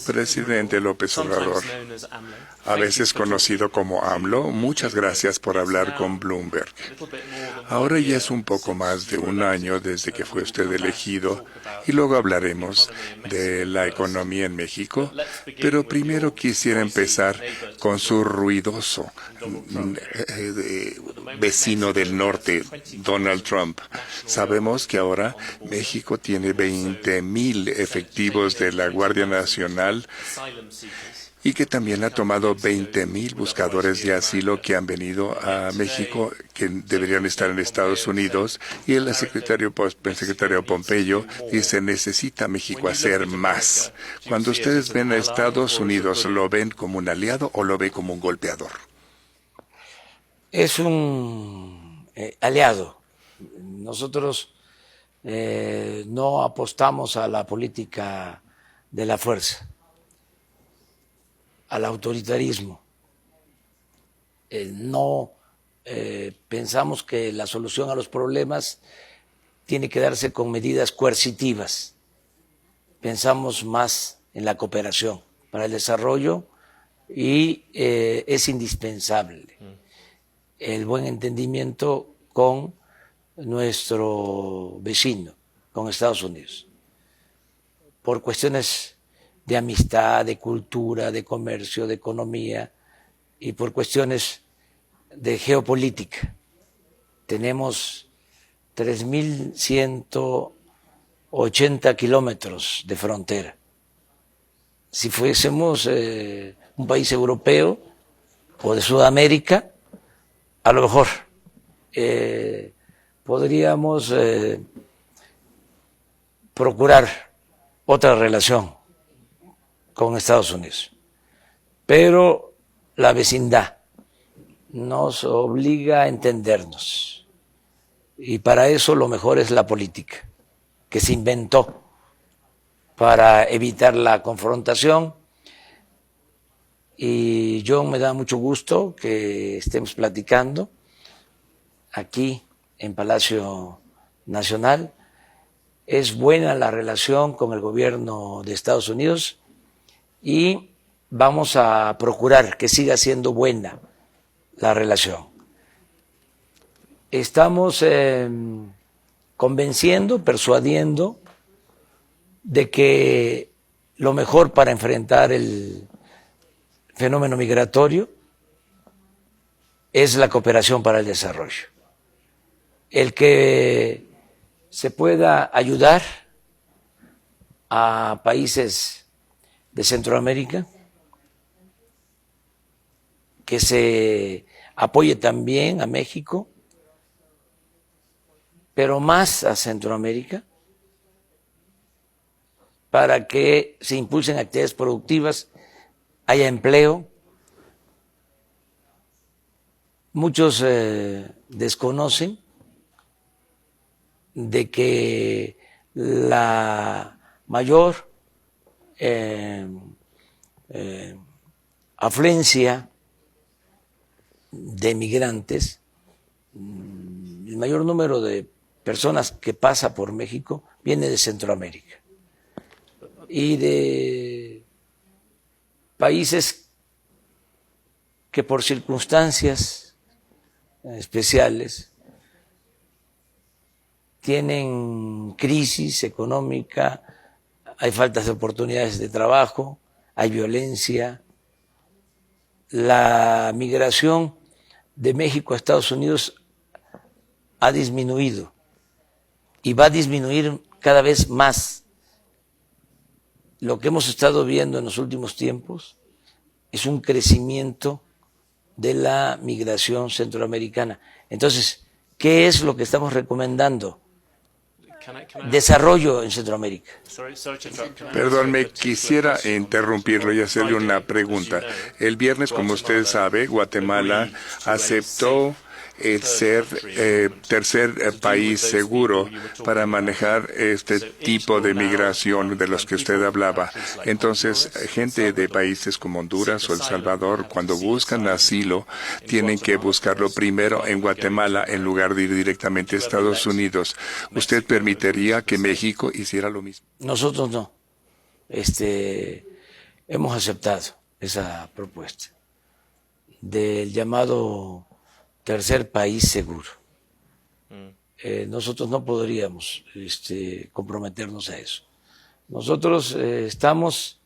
Presidente López Obrador, a veces conocido como AMLO, muchas gracias por hablar con Bloomberg. Ahora ya es un poco más de un año desde que fue usted elegido y luego hablaremos de la economía en México, pero primero quisiera empezar con su ruidoso vecino del norte, Donald Trump. Sabemos que ahora México tiene 20,000 efectivos de la Guardia Nacional y que también ha tomado 20,000 buscadores de asilo que han venido a México, que deberían estar en Estados Unidos, y el secretario Pompeyo dice, necesita México hacer más. Cuando ustedes ven a Estados Unidos, ¿lo ven como un aliado o lo ven como un golpeador? Es un aliado. Nosotros no apostamos a la política de la fuerza, al autoritarismo. No pensamos que la solución a los problemas tiene que darse con medidas coercitivas. Pensamos más en la cooperación para el desarrollo y es indispensable el buen entendimiento con nuestro vecino, con Estados Unidos, por cuestiones de amistad, de cultura, de comercio, de economía y por cuestiones de geopolítica. Tenemos 3.180 kilómetros de frontera. Si fuésemos un país europeo o de Sudamérica, a lo mejor podríamos procurar otra relación con Estados Unidos. Pero la vecindad nos obliga a entendernos. Y para eso lo mejor es la política, que se inventó para evitar la confrontación. Y yo me da mucho gusto que estemos platicando aquí en Palacio Nacional. Es buena la relación con el gobierno de Estados Unidos y vamos a procurar que siga siendo buena la relación. Estamos convenciendo, persuadiendo de que lo mejor para enfrentar el fenómeno migratorio es la cooperación para el desarrollo. El que se pueda ayudar a países de Centroamérica, que se apoye también a México, pero más a Centroamérica, para que se impulsen actividades productivas, haya empleo. Muchos desconocen de que la mayor afluencia de migrantes, el mayor número de personas que pasa por México viene de Centroamérica y de países que por circunstancias especiales tienen crisis económica, hay faltas de oportunidades de trabajo, hay violencia. La migración de México a Estados Unidos ha disminuido y va a disminuir cada vez más. Lo que hemos estado viendo en los últimos tiempos es un crecimiento de la migración centroamericana. Entonces, ¿qué es lo que estamos recomendando? Desarrollo en Centroamérica. Perdón, me quisiera interrumpirlo y hacerle una pregunta. El viernes, como usted sabe, Guatemala aceptó el ser tercer país seguro para manejar este tipo de migración de los que usted hablaba. Entonces, gente de países como Honduras o El Salvador, cuando buscan asilo, tienen que buscarlo primero en Guatemala en lugar de ir directamente a Estados Unidos. ¿Usted permitiría que México hiciera lo mismo? Nosotros no. hemos aceptado esa propuesta del llamado tercer país seguro. Nosotros no podríamos comprometernos a eso. Nosotros estamos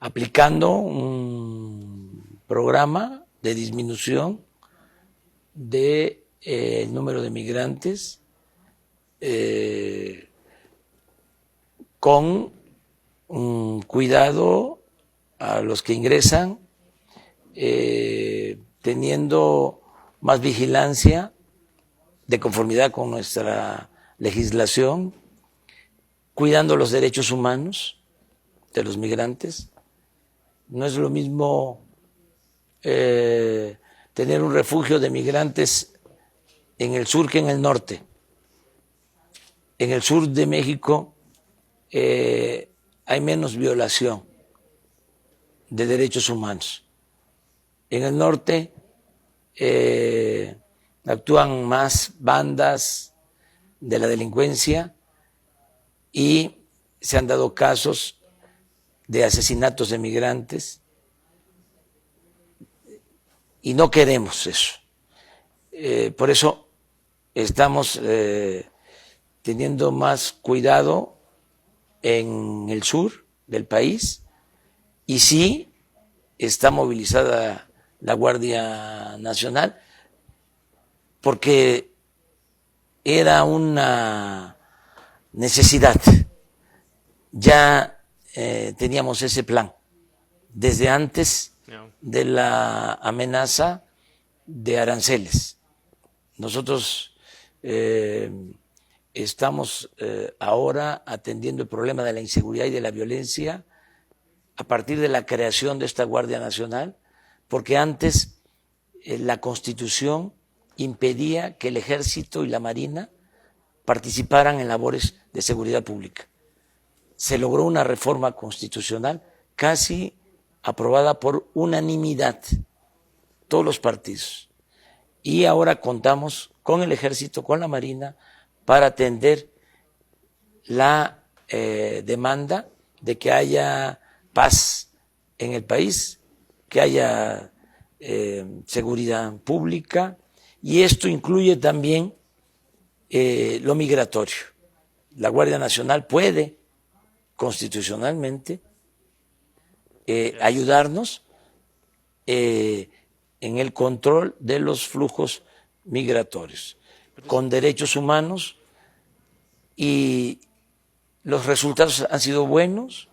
aplicando un programa de disminución de el número de migrantes con cuidado a los que ingresan, teniendo más vigilancia de conformidad con nuestra legislación, cuidando los derechos humanos de los migrantes. No es lo mismo tener un refugio de migrantes en el sur que en el norte. En el sur de México hay menos violación de derechos humanos. En el norte actúan más bandas de la delincuencia y se han dado casos de asesinatos de migrantes y no queremos eso. Por eso estamos teniendo más cuidado en el sur del país y sí está movilizada la Guardia Nacional porque era una necesidad. Ya teníamos ese plan desde antes de la amenaza de aranceles. Nosotros estamos ahora atendiendo el problema de la inseguridad y de la violencia a partir de la creación de esta Guardia Nacional, porque antes la Constitución impedía que el Ejército y la Marina participaran en labores de seguridad pública. Se logró una reforma constitucional casi aprobada por unanimidad, todos los partidos. Y ahora contamos con el Ejército, con la Marina, para atender la demanda de que haya paz en el país, que haya seguridad pública, y esto incluye también lo migratorio. La Guardia Nacional puede constitucionalmente ayudarnos en el control de los flujos migratorios, con derechos humanos, y los resultados han sido buenos,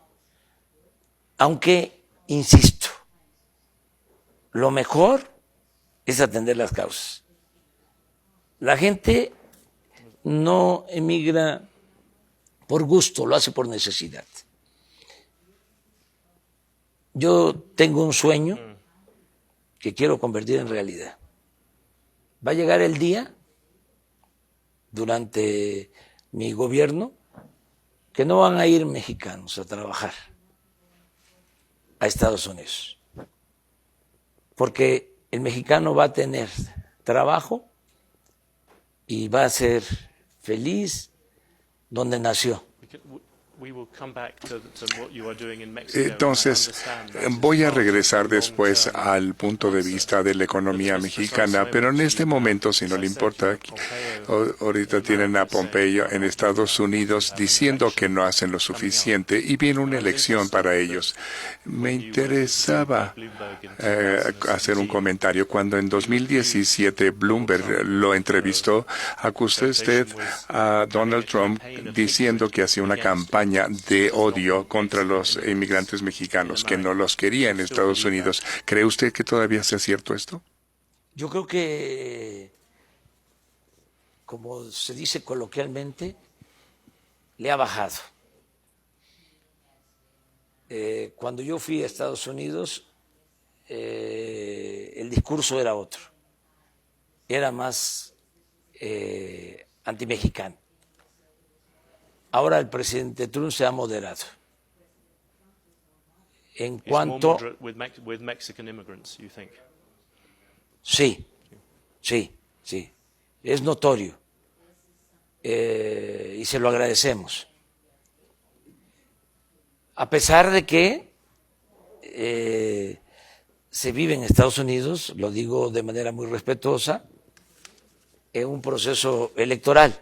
aunque, insisto, lo mejor es atender las causas. La gente no emigra por gusto, lo hace por necesidad. Yo tengo un sueño que quiero convertir en realidad. Va a llegar el día, durante mi gobierno, que no van a ir mexicanos a trabajar a Estados Unidos, porque el mexicano va a tener trabajo y va a ser feliz donde nació. Entonces, voy a regresar después al punto de vista de la economía mexicana, pero en este momento, si no le importa, ahorita tienen a Pompeo en Estados Unidos diciendo que no hacen lo suficiente y viene una elección para ellos. Me interesaba hacer un comentario. Cuando en 2017 Bloomberg lo entrevistó, acusó usted a Donald Trump diciendo que hacía una campaña de odio contra los inmigrantes mexicanos, que no los quería en Estados Unidos. ¿Cree usted que todavía sea cierto esto? Yo creo que, como se dice coloquialmente, le ha bajado. Cuando yo fui a Estados Unidos, el discurso era otro. Era más antimexicano. Ahora el presidente Trump se ha moderado. En cuanto... Sí, es notorio y se lo agradecemos. a pesar de que se vive en Estados Unidos, lo digo de manera muy respetuosa, en un proceso electoral.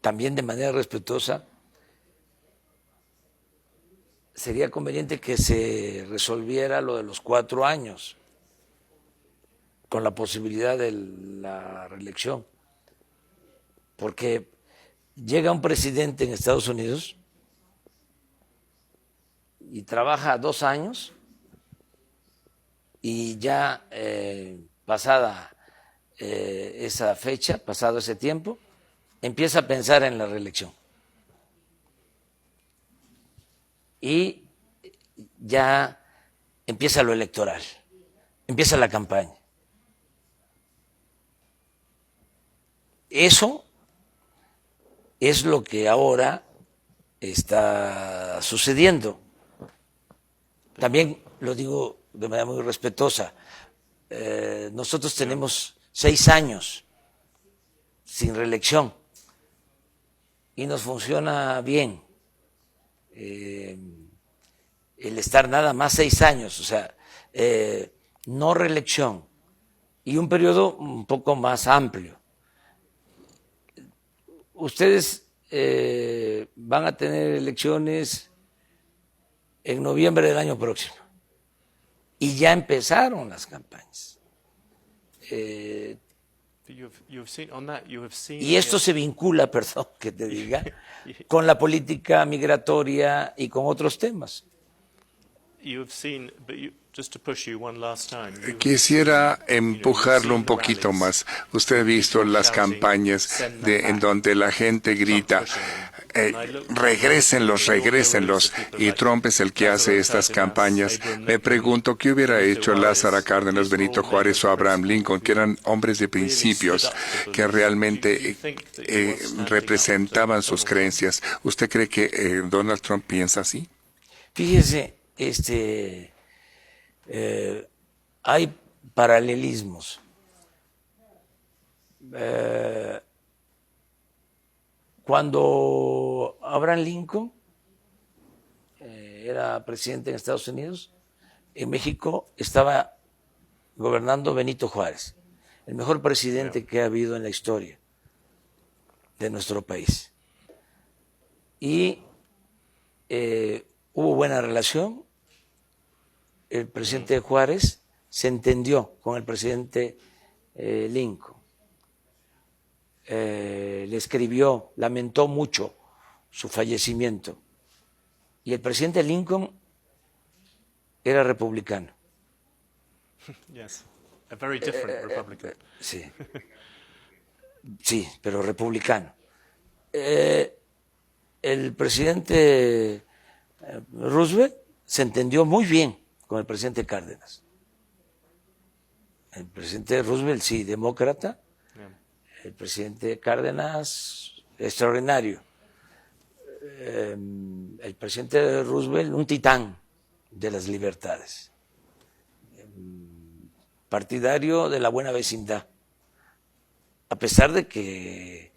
También de manera respetuosa, sería conveniente que se resolviera lo de los 4 años, con la posibilidad de la reelección. Porque llega un presidente en Estados Unidos y trabaja 2 años y ya pasada esa fecha, pasado ese tiempo, empieza a pensar en la reelección. Y ya empieza lo electoral, empieza la campaña. Eso es lo que ahora está sucediendo. También lo digo de manera muy respetuosa, nosotros tenemos 6 años sin reelección y nos funciona bien el estar nada más 6 años, o sea, no reelección y un periodo un poco más amplio. Ustedes van a tener elecciones en noviembre del año próximo y ya empezaron las campañas. Y esto se vincula, perdón que te diga, con la política migratoria y con otros temas. Quisiera empujarlo un poquito más. Usted ha visto las campañas en donde la gente grita, regrésenlos, y Trump es el que hace estas campañas. Me pregunto qué hubiera hecho Lázaro Cárdenas, Benito Juárez o Abraham Lincoln, que eran hombres de principios, que realmente representaban sus creencias. ¿Usted cree que Donald Trump piensa así? Fíjese, hay paralelismos. Cuando Abraham Lincoln era presidente en Estados Unidos, en México estaba gobernando Benito Juárez, el mejor presidente que ha habido en la historia de nuestro país. Y hubo buena relación. El presidente Juárez se entendió con el presidente Lincoln. Le escribió, lamentó mucho su fallecimiento. Y el presidente Lincoln era republicano. Yes, a very different Republican. Sí, sí, pero republicano. El presidente Roosevelt se entendió muy bien con el presidente Cárdenas. El presidente Roosevelt, sí, demócrata. El presidente Cárdenas, extraordinario. El presidente Roosevelt, un titán de las libertades. Partidario de la buena vecindad. A pesar de que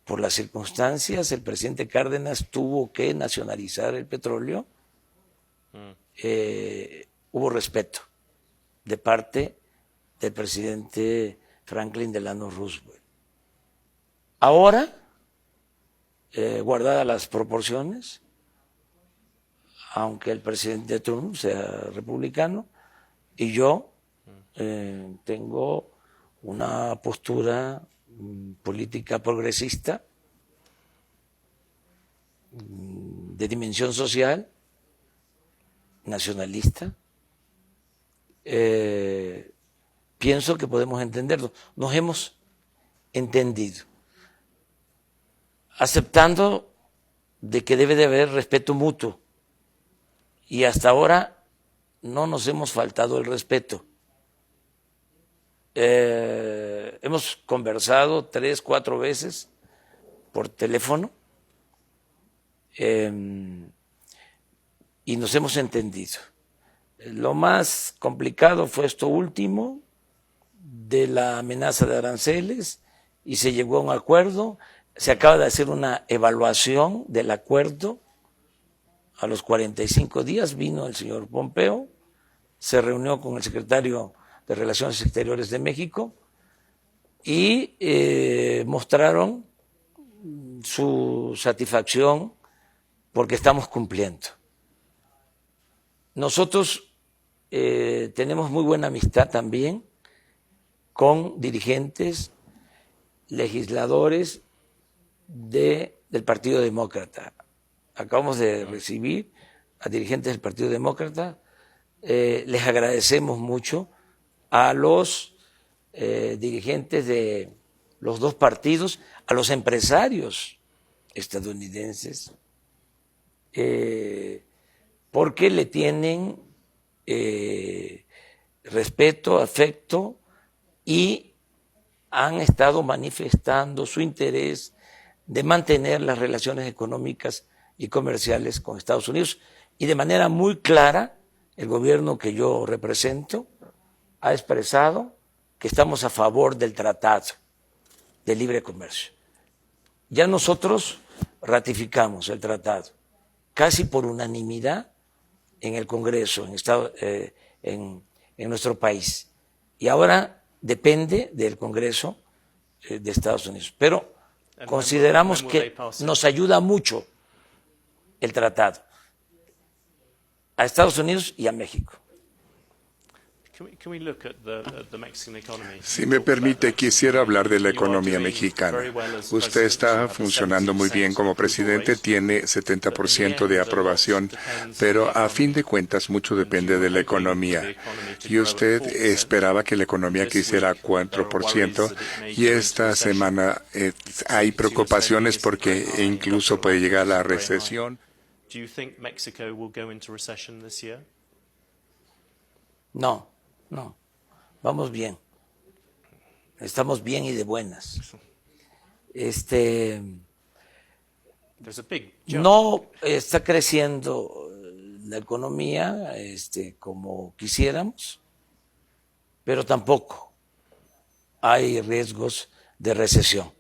por las circunstancias el presidente Cárdenas tuvo que nacionalizar el petróleo, hubo respeto de parte del presidente Franklin Delano Roosevelt. Ahora, guardadas las proporciones, aunque el presidente Trump sea republicano, y yo tengo una postura política progresista, de dimensión social, nacionalista, pienso que podemos entenderlo. Nos hemos entendido, aceptando de que debe de haber respeto mutuo, y hasta ahora no nos hemos faltado el respeto. Hemos conversado 3, 4 veces por teléfono y nos hemos entendido. Lo más complicado fue esto último de la amenaza de aranceles y se llegó a un acuerdo. Se acaba de hacer una evaluación del acuerdo A los 45 días vino el señor Pompeo, se reunió con el secretario de Relaciones Exteriores de México y mostraron su satisfacción porque estamos cumpliendo. Nosotros tenemos muy buena amistad también con dirigentes, legisladores del Partido Demócrata. Acabamos de recibir a dirigentes del Partido Demócrata. Les agradecemos mucho a los dirigentes de los dos partidos, a los empresarios estadounidenses, porque le tienen respeto, afecto y han estado manifestando su interés de mantener las relaciones económicas y comerciales con Estados Unidos. Y de manera muy clara, el gobierno que yo represento ha expresado que estamos a favor del Tratado de Libre Comercio. Ya nosotros ratificamos el tratado casi por unanimidad en el Congreso, en nuestro país. Y ahora depende del Congreso de Estados Unidos. Pero consideramos que nos ayuda mucho el tratado a Estados Unidos y a México. Si me permite, quisiera hablar de la economía mexicana. Usted está funcionando muy bien como presidente, tiene 70% de aprobación, pero a fin de cuentas mucho depende de la economía. Y usted esperaba que la economía creciera 4%, y esta semana hay preocupaciones porque incluso puede llegar a la recesión. No. Vamos bien. Estamos bien y de buenas. No está creciendo la economía como quisiéramos, pero tampoco hay riesgos de recesión.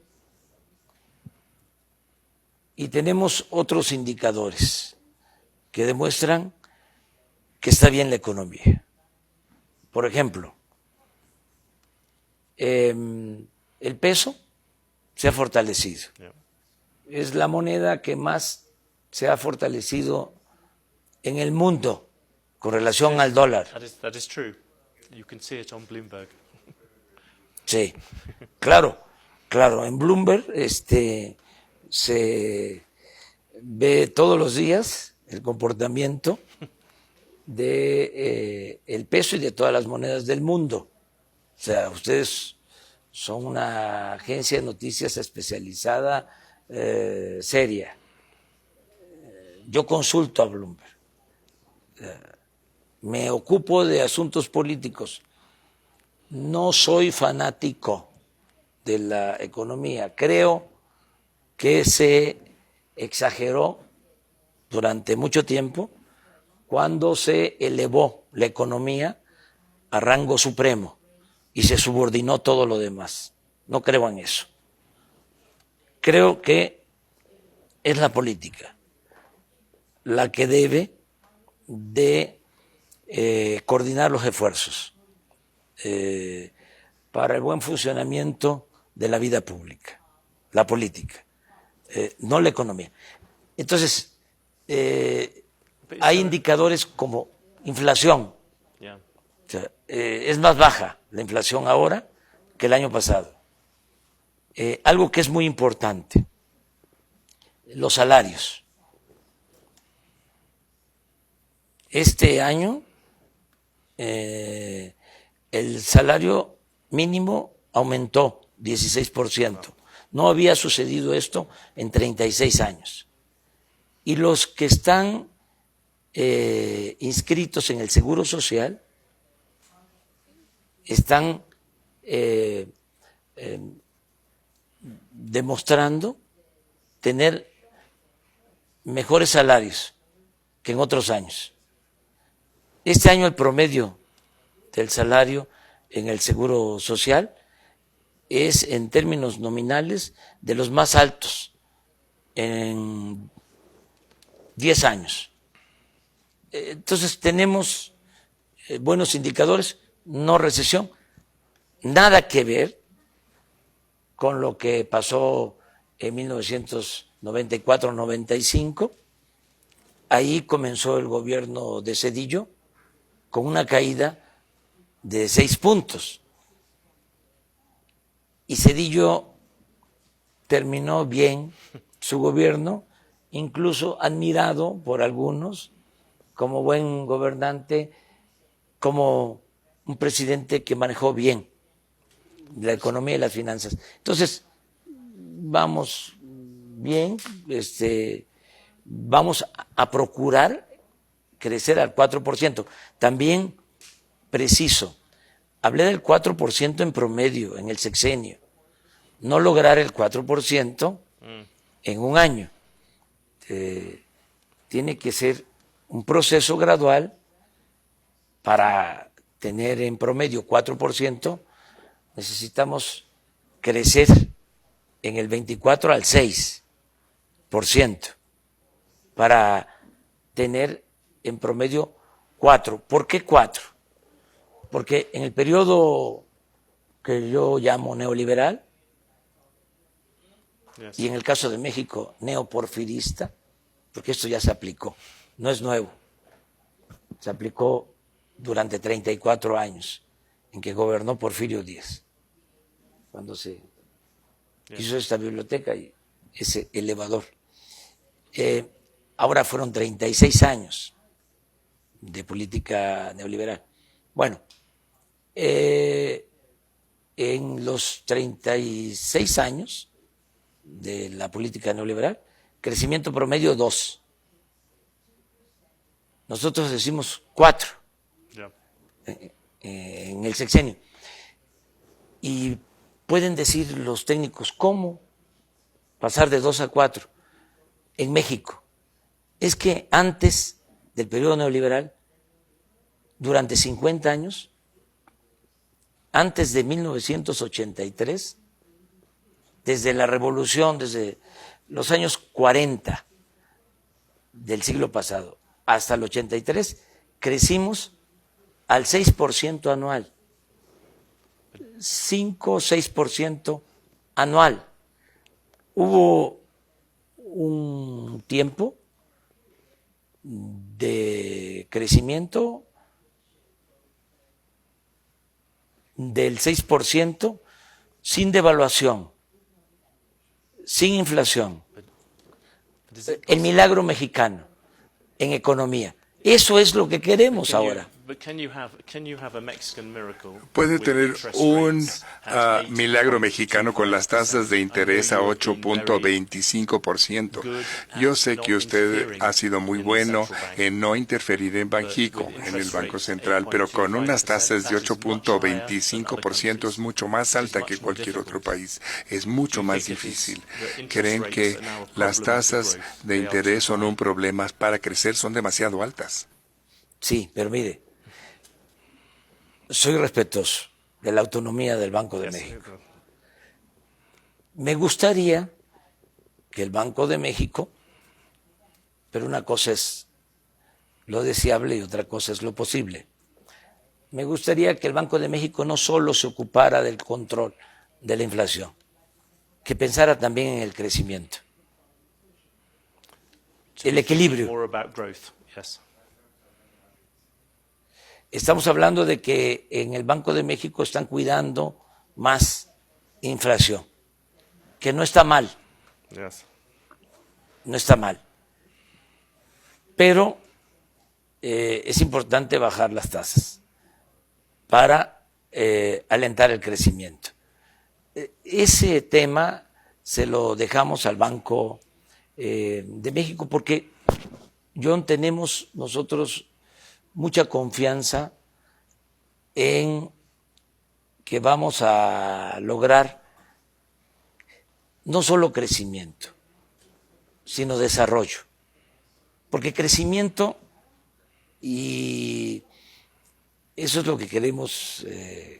Y tenemos otros indicadores que demuestran que está bien la economía. Por ejemplo, el peso se ha fortalecido. Es la moneda que más se ha fortalecido en el mundo con relación al dólar. That is true. You can see it on Bloomberg. Sí, claro. En Bloomberg se ve todos los días el comportamiento de el peso y de todas las monedas del mundo. O sea, ustedes son una agencia de noticias especializada, seria. Yo consulto a Bloomberg. Me ocupo de asuntos políticos. No soy fanático de la economía. Creo que se exageró durante mucho tiempo cuando se elevó la economía a rango supremo y se subordinó todo lo demás. No creo en eso. Creo que es la política la que debe de coordinar los esfuerzos para el buen funcionamiento de la vida pública, la política, no la economía. Entonces, hay indicadores como inflación. O sea, es más baja la inflación ahora que el año pasado. Algo que es muy importante, los salarios. Este año el salario mínimo aumentó 16%. No había sucedido esto en 36 años. Y los que están inscritos en el Seguro Social están demostrando tener mejores salarios que en otros años. Este año el promedio del salario en el Seguro Social es, en términos nominales, de los más altos en 10 años. Entonces tenemos buenos indicadores, no recesión, nada que ver con lo que pasó en 1994-95. Ahí comenzó el gobierno de Zedillo con una caída de 6 puntos. Y Zedillo terminó bien su gobierno, incluso admirado por algunos como buen gobernante, como un presidente que manejó bien la economía y las finanzas. Entonces, vamos bien, vamos a procurar crecer al 4%. También preciso, hablé del 4% en promedio en el sexenio, no lograr el 4% en un año. Tiene que ser un proceso gradual. Para tener en promedio 4%, necesitamos crecer en el 24 al 6% para tener en promedio 4%. ¿Por qué 4%? Porque en el periodo que yo llamo neoliberal, y en el caso de México neoporfirista, porque esto ya se aplicó, no es nuevo, se aplicó durante 34 años en que gobernó Porfirio Díaz, cuando se hizo esta biblioteca y ese elevador. Ahora fueron 36 años de política neoliberal. Bueno, en los 36 años de la política neoliberal, crecimiento promedio 2. Nosotros decimos 4 en el sexenio. Y pueden decir los técnicos, ¿cómo pasar de 2 a 4 en México? Es que antes del periodo neoliberal, durante 50 años, antes de 1983, desde la revolución, desde los años 40 del siglo pasado hasta el 83, crecimos al 6% anual, 5 o 6% anual. Hubo un tiempo de crecimiento del 6% sin devaluación, sin inflación. El milagro mexicano en economía. Eso es lo que queremos ahora. Puede tener un milagro mexicano con las tasas de interés a 8.25%. Yo sé que usted ha sido muy bueno en no interferir en Banxico, en el Banco Central, pero con unas tasas de 8.25% es mucho más alta que cualquier otro país. Es mucho más difícil. ¿Creen que las tasas de interés son un problema para crecer? Son demasiado altas. Sí, pero mire, soy respetuoso de la autonomía del Banco de México. Me gustaría que el Banco de México, pero una cosa es lo deseable y otra cosa es lo posible. Me gustaría que el Banco de México no solo se ocupara del control de la inflación, que pensara también en el crecimiento, el equilibrio. Estamos hablando de que en el Banco de México están cuidando más inflación, que no está mal, no está mal, pero es importante bajar las tasas para alentar el crecimiento. Ese tema se lo dejamos al Banco de México porque, John, tenemos nosotros mucha confianza en que vamos a lograr no solo crecimiento, sino desarrollo. Porque crecimiento, y eso es lo que queremos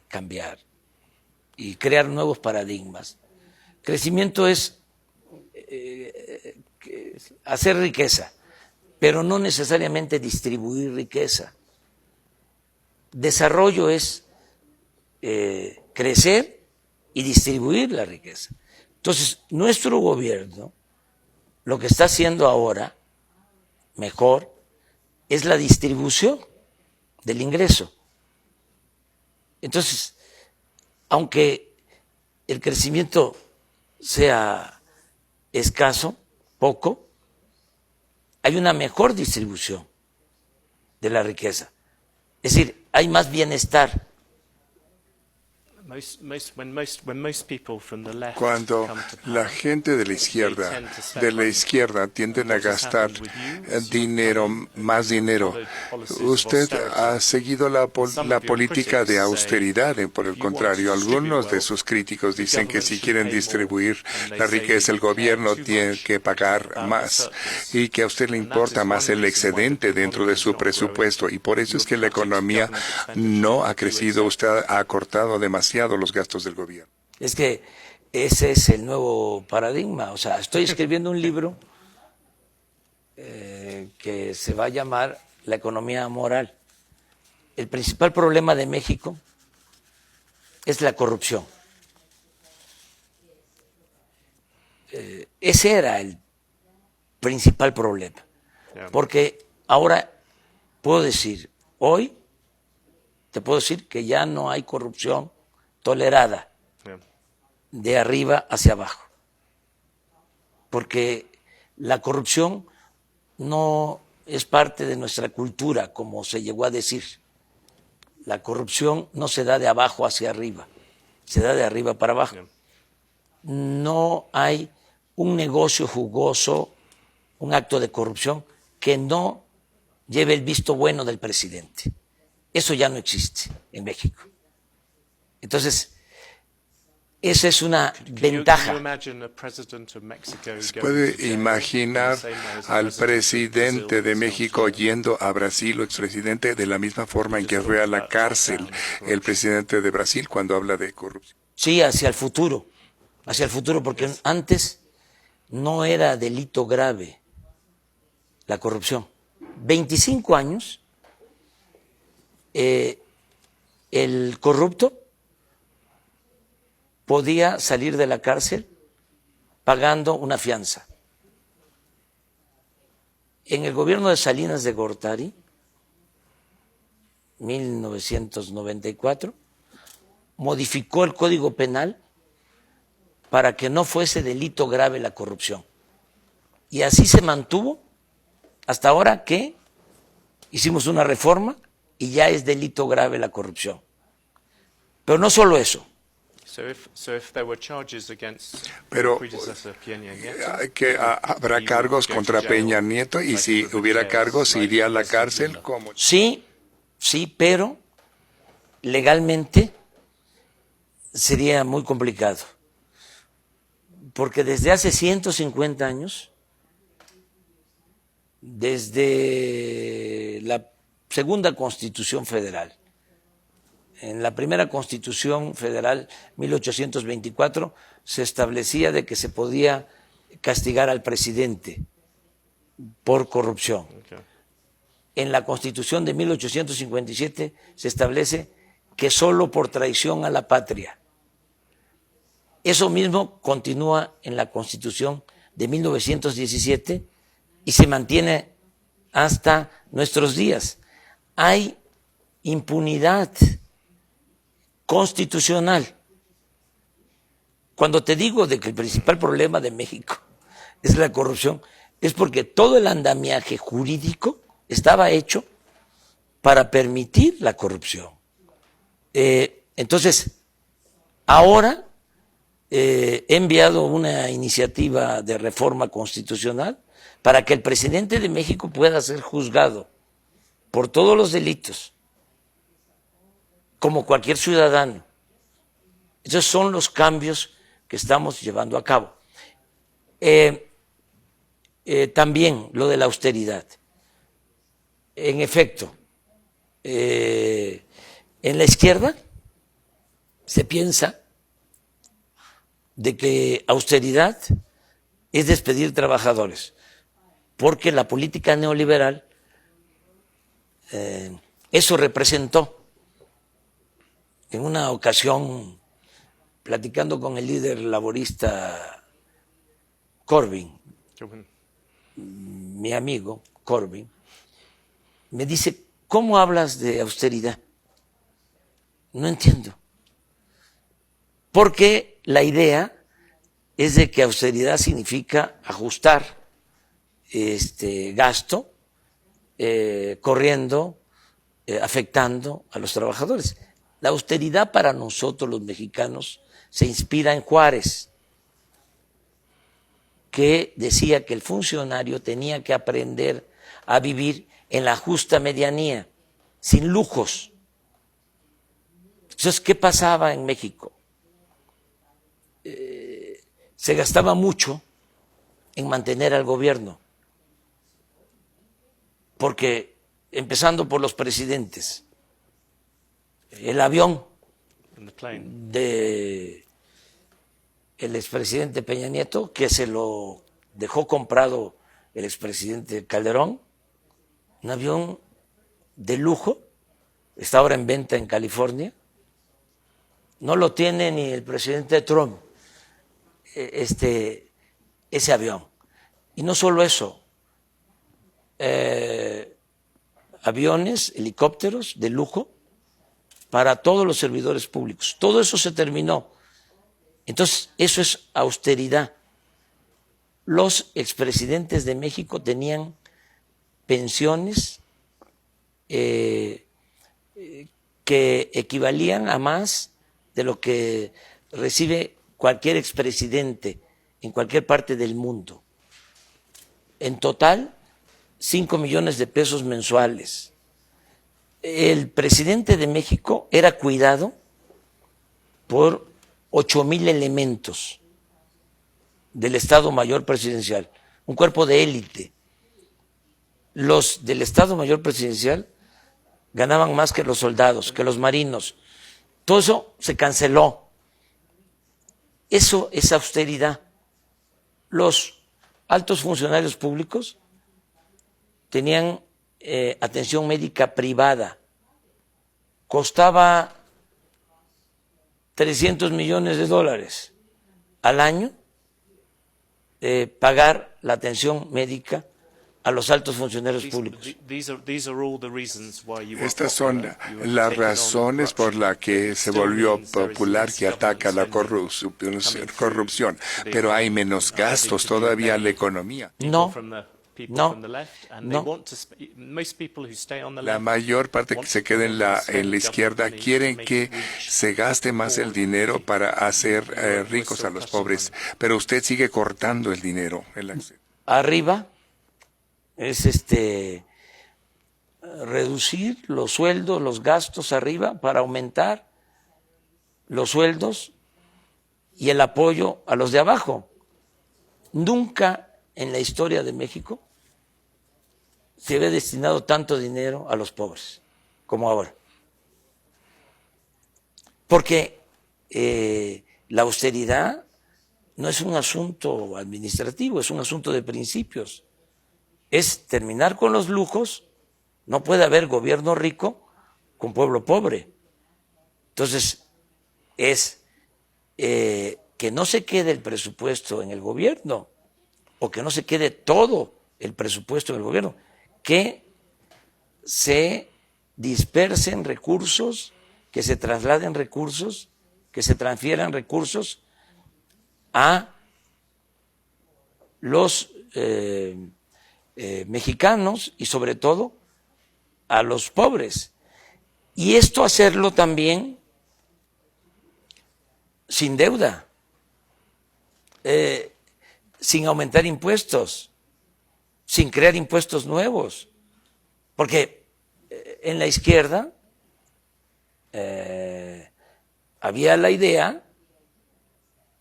cambiar y crear nuevos paradigmas. Crecimiento es hacer riqueza, pero no necesariamente distribuir riqueza. Desarrollo es crecer y distribuir la riqueza. Entonces, nuestro gobierno lo que está haciendo ahora mejor es la distribución del ingreso. Entonces, aunque el crecimiento sea escaso, poco, hay una mejor distribución de la riqueza. Es decir, hay más bienestar. Cuando la gente de la izquierda tienden a gastar más dinero, usted ha seguido la política de austeridad. Por el contrario, algunos de sus críticos dicen que si quieren distribuir la riqueza, el gobierno tiene que pagar más y que a usted le importa más el excedente dentro de su presupuesto. Y por eso es que la economía no ha crecido. Usted ha acortado demasiado los gastos del gobierno. Es que ese es el nuevo paradigma. O sea, estoy escribiendo un libro que se va a llamar La economía moral. El principal problema de México es la corrupción. Ese era el principal problema. Porque ahora puedo decir, hoy te puedo decir que ya no hay corrupción tolerada de arriba hacia abajo, porque la corrupción no es parte de nuestra cultura, como se llegó a decir. La corrupción no se da de abajo hacia arriba, se da de arriba para abajo. No hay un negocio jugoso, un acto de corrupción que no lleve el visto bueno del presidente. Eso ya no existe en México. Entonces, esa es una ventaja. ¿Se puede imaginar al presidente de México yendo a Brasil o expresidente de la misma forma en que fue a la cárcel el presidente de Brasil cuando habla de corrupción? Sí, hacia el futuro, porque antes no era delito grave la corrupción. 25 años, el corrupto podía salir de la cárcel pagando una fianza. En el gobierno de Salinas de Gortari, 1994, modificó el Código Penal para que no fuese delito grave la corrupción. Y así se mantuvo hasta ahora que hicimos una reforma y ya es delito grave la corrupción. Pero no solo eso. Pero que habrá cargos contra Peña Nieto y si hubiera cargos, ¿se iría a la cárcel? ¿Cómo? Sí, pero legalmente sería muy complicado. Porque desde hace 150 años, desde la segunda Constitución Federal, en la primera Constitución Federal, 1824, se establecía de que se podía castigar al presidente por corrupción. En la Constitución de 1857 se establece que solo por traición a la patria. Eso mismo continúa en la Constitución de 1917 y se mantiene hasta nuestros días. Hay impunidad constitucional. Cuando te digo de que el principal problema de México es la corrupción, es porque todo el andamiaje jurídico estaba hecho para permitir la corrupción. Entonces, ahora he enviado una iniciativa de reforma constitucional para que el presidente de México pueda ser juzgado por todos los delitos, como cualquier ciudadano. Esos son los cambios que estamos llevando a cabo. También lo de la austeridad. En efecto, en la izquierda se piensa de que austeridad es despedir trabajadores. porque la política neoliberal, eso representó. En una ocasión, platicando con el líder laborista Corbyn, mi amigo Corbyn, me dice, ¿cómo hablas de austeridad? No entiendo. Porque la idea es de que austeridad significa ajustar gasto, corriendo, afectando a los trabajadores. La austeridad para nosotros los mexicanos se inspira en Juárez, que decía que el funcionario tenía que aprender a vivir en la justa medianía, sin lujos. Entonces, ¿qué pasaba en México? Se gastaba mucho en mantener al gobierno, porque empezando por los presidentes, el avión de el expresidente Peña Nieto, que se lo dejó comprado el expresidente Calderón, un avión de lujo, está ahora en venta en California, no lo tiene ni el presidente Trump, ese avión. Y no solo eso, aviones, helicópteros de lujo para todos los servidores públicos. Todo eso se terminó. Entonces, eso es austeridad. Los expresidentes de México tenían pensiones que equivalían a más de lo que recibe cualquier expresidente en cualquier parte del mundo. En total, 5 millones de pesos mensuales. El presidente de México era cuidado por 8,000 elementos del Estado Mayor Presidencial, un cuerpo de élite. Los del Estado Mayor Presidencial ganaban más que los soldados, que los marinos. Todo eso se canceló. Eso es austeridad. Los altos funcionarios públicos tenían atención médica privada. Costaba $300 millones al año pagar la atención médica a los altos funcionarios públicos. Estas son las razones por las que se volvió popular, que ataca la corrupción, pero hay menos gastos todavía en la economía. No. La mayor parte que se queda en la izquierda quieren que se gaste más el dinero para hacer ricos a los pobres, pero usted sigue cortando el dinero. Arriba es reducir los sueldos, los gastos arriba para aumentar los sueldos y el apoyo a los de abajo. Nunca en la historia de México se había destinado tanto dinero a los pobres como ahora. Porque la austeridad no es un asunto administrativo, es un asunto de principios. Es terminar con los lujos. No puede haber gobierno rico con pueblo pobre. Entonces, es que no se quede el presupuesto en el gobierno o que no se quede todo el presupuesto en el gobierno, que se dispersen recursos, que se trasladen recursos, que se transfieran recursos a los mexicanos y sobre todo a los pobres. Y esto hacerlo también sin deuda, sin aumentar impuestos, sin crear impuestos nuevos, porque en la izquierda había la idea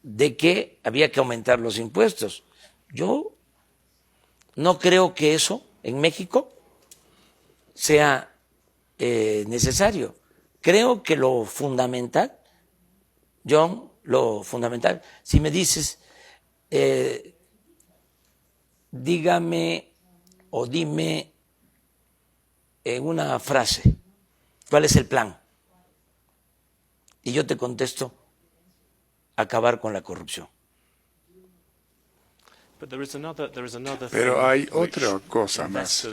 de que había que aumentar los impuestos. Yo no creo que eso en México sea necesario. Creo que lo fundamental, John, lo fundamental, si me dices, dígame o dime en una frase, ¿cuál es el plan? Y yo te contesto, acabar con la corrupción. Pero hay otra cosa más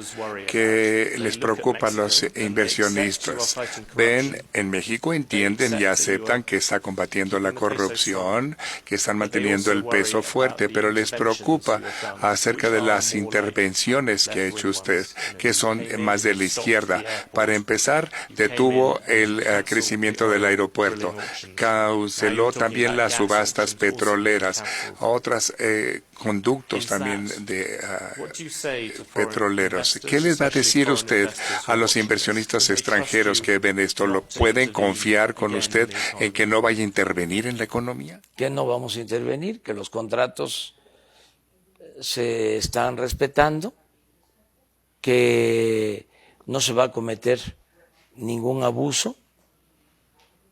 que les preocupa a los inversionistas. Ven, en México entienden y aceptan que está combatiendo la corrupción, que están manteniendo el peso fuerte, pero les preocupa acerca de las intervenciones que ha hecho usted, que son más de la izquierda. Para empezar, detuvo el crecimiento del aeropuerto, canceló también las subastas petroleras, otras conductos también de petroleros. ¿Qué les va a decir usted a los inversionistas extranjeros que ven esto? ¿Lo pueden confiar con usted en que no vaya a intervenir en la economía? Que no vamos a intervenir, que los contratos se están respetando, que no se va a cometer ningún abuso,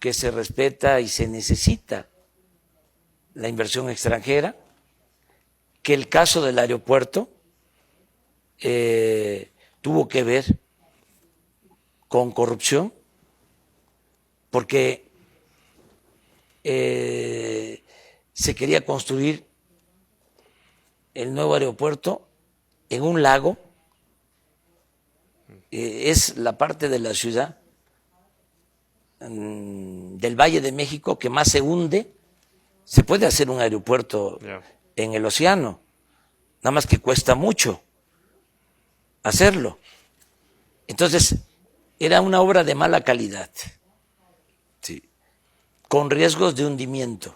que se respeta y se necesita la inversión extranjera, que el caso del aeropuerto tuvo que ver con corrupción, porque se quería construir el nuevo aeropuerto en un lago, es la parte de la ciudad del Valle de México que más se hunde. Se puede hacer un aeropuerto en el océano, nada más que cuesta mucho hacerlo. Entonces, era una obra de mala calidad, sí, con riesgos de hundimiento,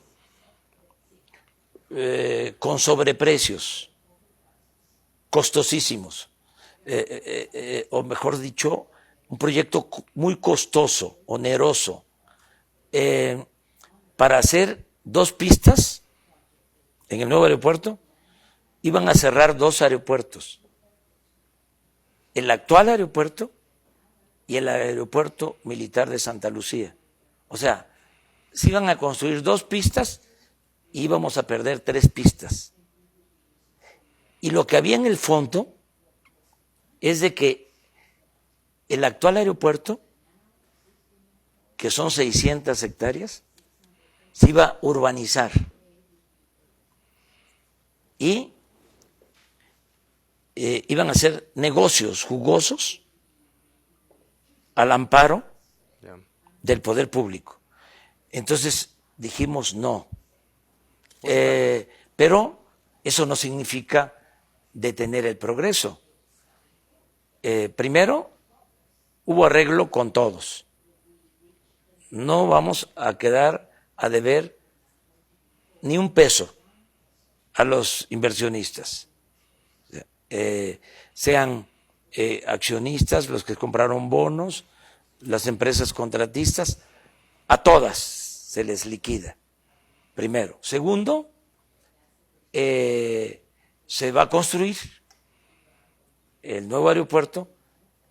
con sobreprecios, costosísimos, o mejor dicho, un proyecto muy costoso, oneroso, para hacer 2 pistas en el nuevo aeropuerto. Iban a cerrar 2 aeropuertos, el actual aeropuerto y el aeropuerto militar de Santa Lucía. O sea, se iban a construir 2 pistas y íbamos a perder 3 pistas. Y lo que había en el fondo es de que el actual aeropuerto, que son 600 hectáreas, se iba a urbanizar y iban a hacer negocios jugosos al amparo del poder público. Entonces dijimos no. Pero eso no significa detener el progreso. Primero, hubo arreglo con todos. No vamos a quedar a deber ni un peso a los inversionistas. Sean accionistas, los que compraron bonos, las empresas contratistas, a todas se les liquida, primero. Segundo, se va a construir el nuevo aeropuerto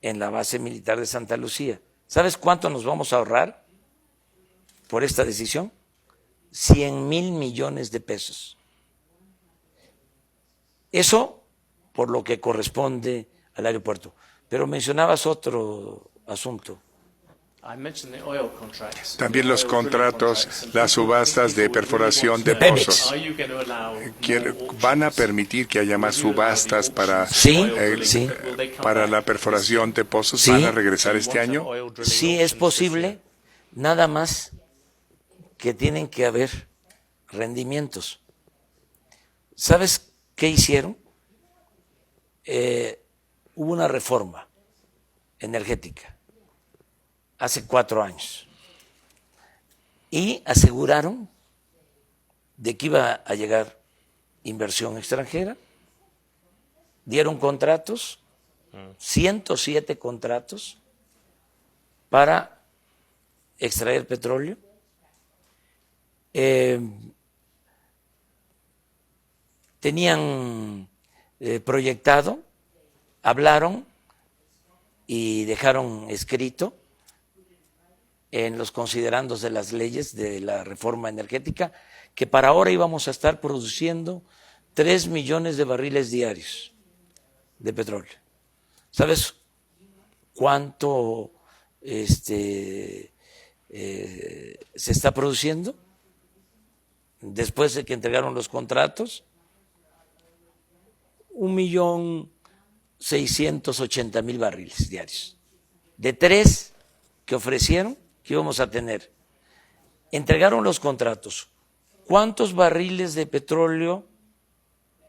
en la base militar de Santa Lucía. ¿Sabes cuánto nos vamos a ahorrar por esta decisión? 100,000 millones de pesos. Eso por lo que corresponde al aeropuerto. Pero mencionabas otro asunto. También los contratos, las subastas de perforación de pozos. ¿Van a permitir que haya más subastas para, para la perforación de pozos? Sí. ¿Van a regresar este año? Sí, es posible, nada más que tienen que haber rendimientos. ¿Sabes qué hicieron? Hubo una reforma energética hace 4 años y aseguraron de que iba a llegar inversión extranjera, dieron contratos, 107 contratos para extraer petróleo, tenían proyectado, hablaron y dejaron escrito en los considerandos de las leyes de la reforma energética que para ahora íbamos a estar produciendo 3 millones de barriles diarios de petróleo. ¿Sabes cuánto se está produciendo después de que entregaron los contratos? 1.680.000 barriles diarios. De 3 que ofrecieron que íbamos a tener. Entregaron los contratos. ¿Cuántos barriles de petróleo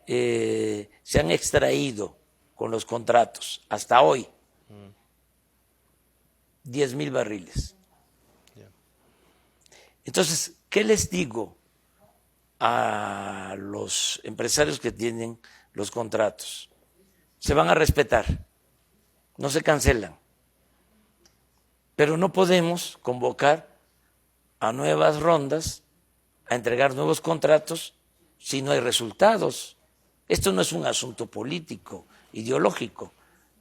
se han extraído con los contratos hasta hoy? 10.000 barriles. Entonces, ¿qué les digo a los empresarios que tienen los contratos? Se van a respetar, no se cancelan, pero no podemos convocar a nuevas rondas, a entregar nuevos contratos si no hay resultados. Esto no es un asunto político, ideológico,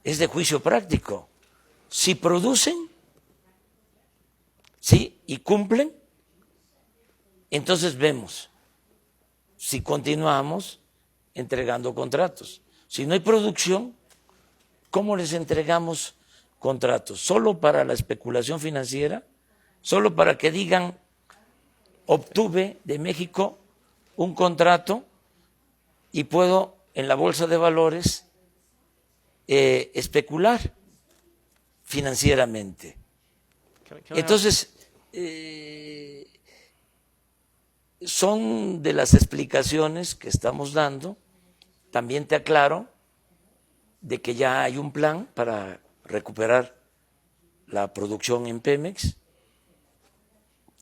es de juicio práctico. Si producen, sí, y cumplen, entonces vemos si continuamos entregando contratos. Si no hay producción, ¿cómo les entregamos contratos? ¿Solo para la especulación financiera? ¿Solo para que digan, obtuve de México un contrato y puedo en la bolsa de valores especular financieramente? Entonces, son de las explicaciones que estamos dando. También te aclaro de que ya hay un plan para recuperar la producción en Pemex.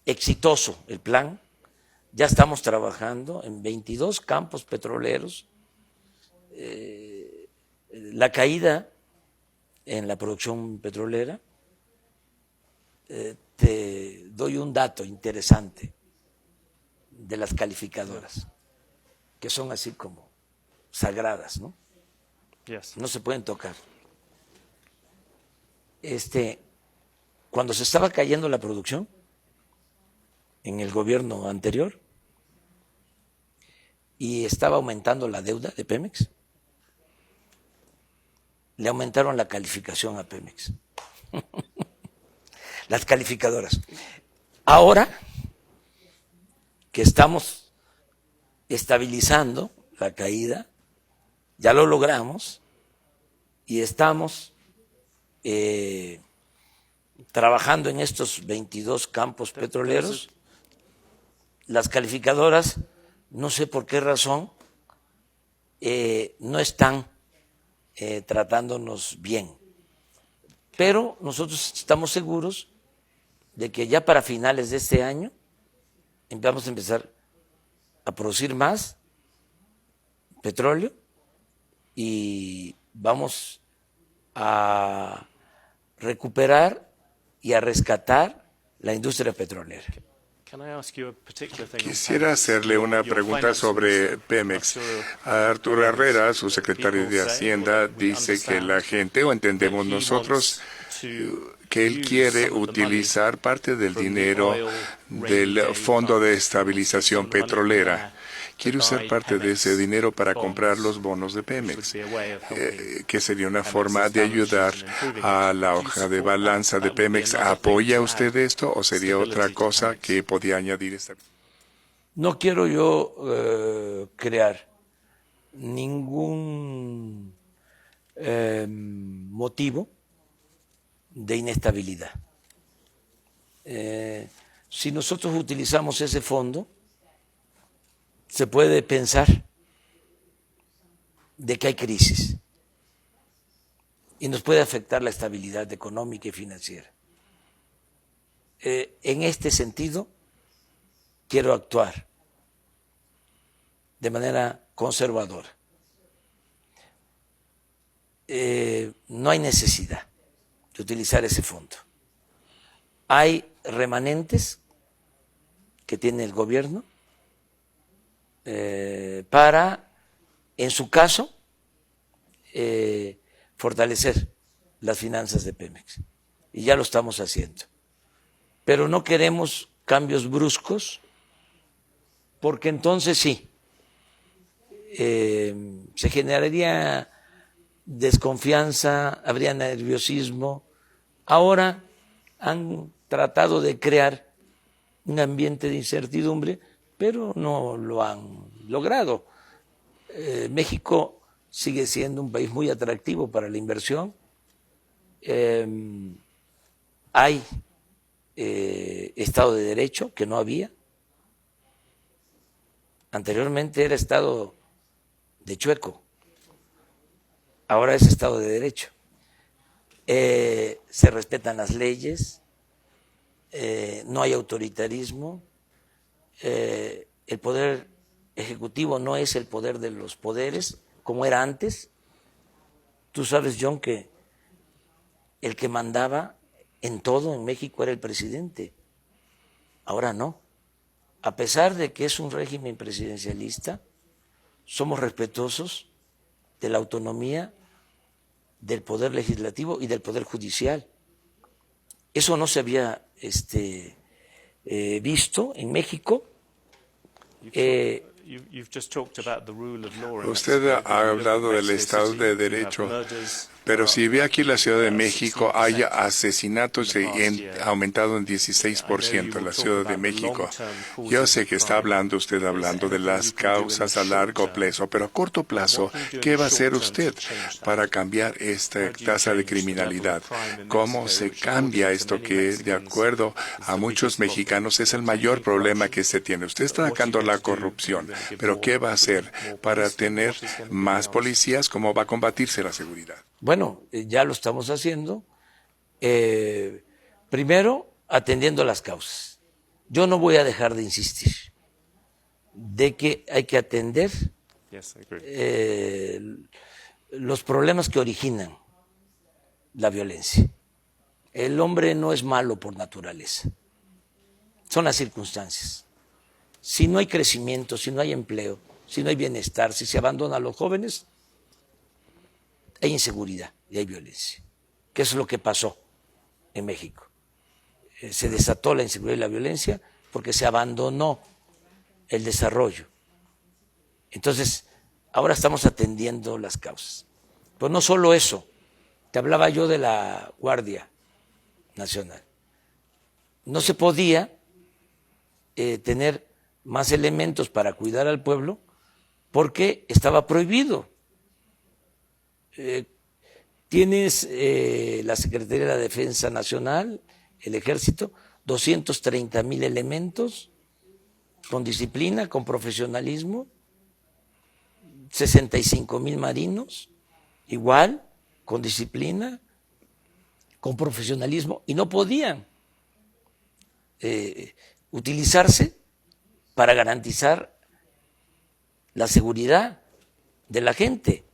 Exitoso el plan. Ya estamos trabajando en 22 campos petroleros. La caída en la producción petrolera, te doy un dato interesante de las calificadoras, que son así como sagradas, ¿no? Yes. No se pueden tocar. Cuando se estaba cayendo la producción en el gobierno anterior y estaba aumentando la deuda de Pemex, le aumentaron la calificación a Pemex. Las calificadoras. Ahora que estamos estabilizando la caída, ya lo logramos y estamos trabajando en estos 22 campos petroleros. Las calificadoras, no sé por qué razón, no están tratándonos bien. Pero nosotros estamos seguros de que ya para finales de este año vamos a empezar a producir más petróleo y vamos a recuperar y a rescatar la industria petrolera. Quisiera hacerle una pregunta sobre Pemex. Arturo Herrera, su secretario de Hacienda, dice que la gente, o entendemos nosotros, que él quiere utilizar parte del dinero del Fondo de Estabilización Petrolera. Quiere usar parte de ese dinero para comprar los bonos de Pemex, que sería una forma de ayudar a la hoja de balanza de Pemex. ¿Apoya usted esto o sería otra cosa que podía añadir? No quiero yo crear ningún motivo de inestabilidad. Si nosotros utilizamos ese fondo, se puede pensar de que hay crisis y nos puede afectar la estabilidad económica y financiera. En este sentido, quiero actuar de manera conservadora. No hay necesidad de utilizar ese fondo. Hay remanentes que tiene el gobierno para, en su caso, fortalecer las finanzas de Pemex. Y ya lo estamos haciendo. Pero no queremos cambios bruscos, porque entonces sí, se generaría desconfianza, habría nerviosismo. Ahora han tratado de crear un ambiente de incertidumbre, pero no lo han logrado. México sigue siendo un país muy atractivo para la inversión. Hay Estado de Derecho, que no había. Anteriormente era Estado de chueco, ahora es Estado de Derecho. Se respetan las leyes, no hay autoritarismo, el poder ejecutivo no es el poder de los poderes como era antes. Tú sabes, John, que el que mandaba en todo en México era el presidente, ahora no. A pesar de que es un régimen presidencialista, somos respetuosos de la autonomía del poder legislativo y del poder judicial. Eso no se había visto en México. Usted ha hablado del Estado de Derecho, pero si ve aquí la Ciudad de México, hay asesinatos ha aumentado en 16% en la Ciudad de México. Yo sé que está usted hablando de las causas a largo plazo, pero a corto plazo, ¿qué va a hacer usted para cambiar esta tasa de criminalidad? ¿Cómo se cambia esto que, de acuerdo a muchos mexicanos, es el mayor problema que se tiene? Usted está atacando la corrupción, pero ¿qué va a hacer para tener más policías? ¿Cómo va a combatirse la seguridad? Bueno, ya lo estamos haciendo. Primero, atendiendo las causas. Yo no voy a dejar de insistir de que hay que atender los problemas que originan la violencia. El hombre no es malo por naturaleza, son las circunstancias. Si no hay crecimiento, si no hay empleo, si no hay bienestar, si se abandona a los jóvenes, hay inseguridad y hay violencia, que es lo que pasó en México. Se desató la inseguridad y la violencia porque se abandonó el desarrollo. Entonces, ahora estamos atendiendo las causas. Pero no solo eso, te hablaba yo de la Guardia Nacional. No se podía tener más elementos para cuidar al pueblo porque estaba prohibido. Tienes la Secretaría de la Defensa Nacional, el Ejército, 230,000 elementos con disciplina, con profesionalismo, 65,000 marinos, igual, con disciplina, con profesionalismo, y no podían utilizarse para garantizar la seguridad de la gente.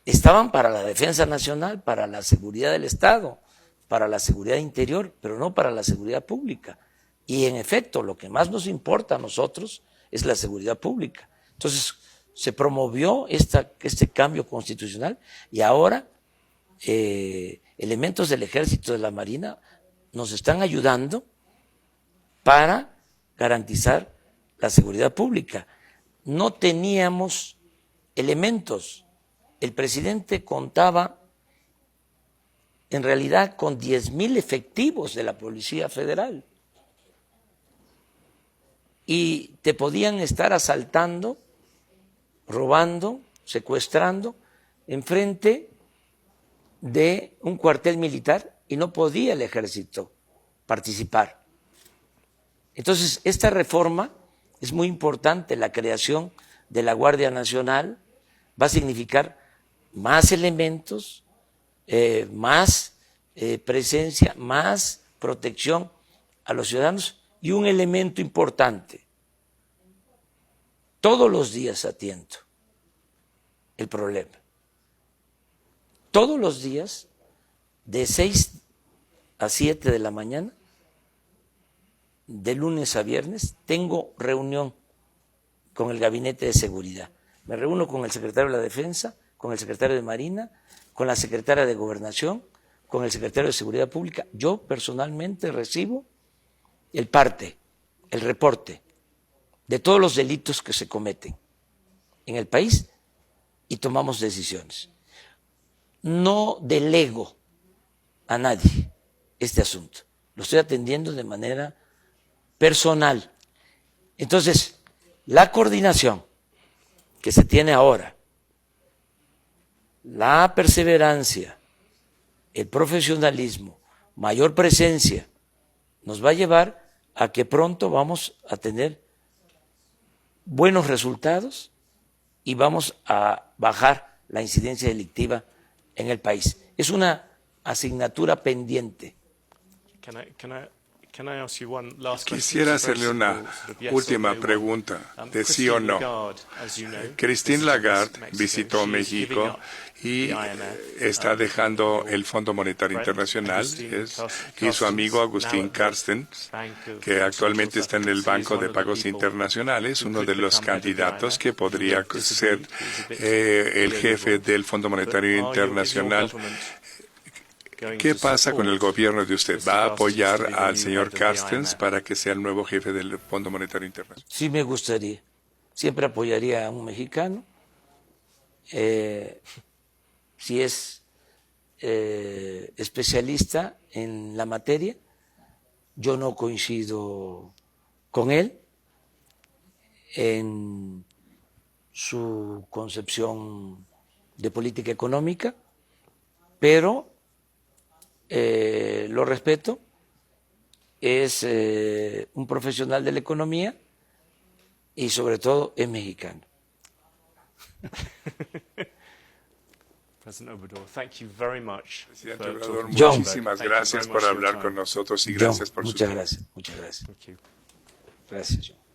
Estaban para la defensa nacional, para la seguridad del Estado, para la seguridad interior, pero no para la seguridad pública. Y en efecto, lo que más nos importa a nosotros es la seguridad pública. Entonces, se promovió este cambio constitucional y ahora elementos del Ejército, de la Marina, nos están ayudando para garantizar la seguridad pública. No teníamos elementos. El presidente contaba en realidad con 10,000 efectivos de la Policía Federal y te podían estar asaltando, robando, secuestrando enfrente de un cuartel militar y no podía el ejército participar. Entonces, esta reforma es muy importante, la creación de la Guardia Nacional va a significar más elementos, más presencia, más protección a los ciudadanos y un elemento importante. Todos los días atiendo el problema. Todos los días, de 6 a 7 de la mañana, de lunes a viernes, tengo reunión con el Gabinete de Seguridad. Me reúno con el secretario de la Defensa, con el secretario de Marina, con la secretaria de Gobernación, con el secretario de Seguridad Pública. Yo personalmente recibo el parte, el reporte de todos los delitos que se cometen en el país y tomamos decisiones. No delego a nadie este asunto. Lo estoy atendiendo de manera personal. Entonces, la coordinación que se tiene ahora, la perseverancia, el profesionalismo, mayor presencia, nos va a llevar a que pronto vamos a tener buenos resultados y vamos a bajar la incidencia delictiva en el país. Es una asignatura pendiente. Can I ask you one last question? Quisiera It's a very hacerle una simple sort of yes última or no one. pregunta, de sí o no. Lagarde, as you know, Christine visited Lagarde Mexico. visitó She is México giving up y the IMF, está dejando el Fondo Monetario Fred, Internacional Agustín y su amigo Agustín now at the Carstens, Bank of que actualmente está en el Central Banco de Africa, Pagos is one of the Internacionales, people uno who de could los become head of the candidatos IMF. que podría He ser disagreed. He's a bit el jefe illegal. del Fondo Monetario But is your Internacional. government going ¿Qué to pasa con el support gobierno de usted? ¿Va a Mr. Carstens to apoyar be the al new señor head of the Carstens IMF? para que sea el nuevo jefe del Fondo Monetario Internacional? Sí me gustaría. Siempre apoyaría a un mexicano. Si es especialista en la materia, yo no coincido con él en su concepción de política económica, pero lo respeto, es un profesional de la economía y sobre todo es mexicano. President Obrador, thank you very much. Presidente for Obrador, talking to John. us. muchísimas Thank you gracias very por much for your hablar time. con nosotros y John, gracias por su muchas tiempo. gracias, muchas gracias. Thank you. Gracias, John.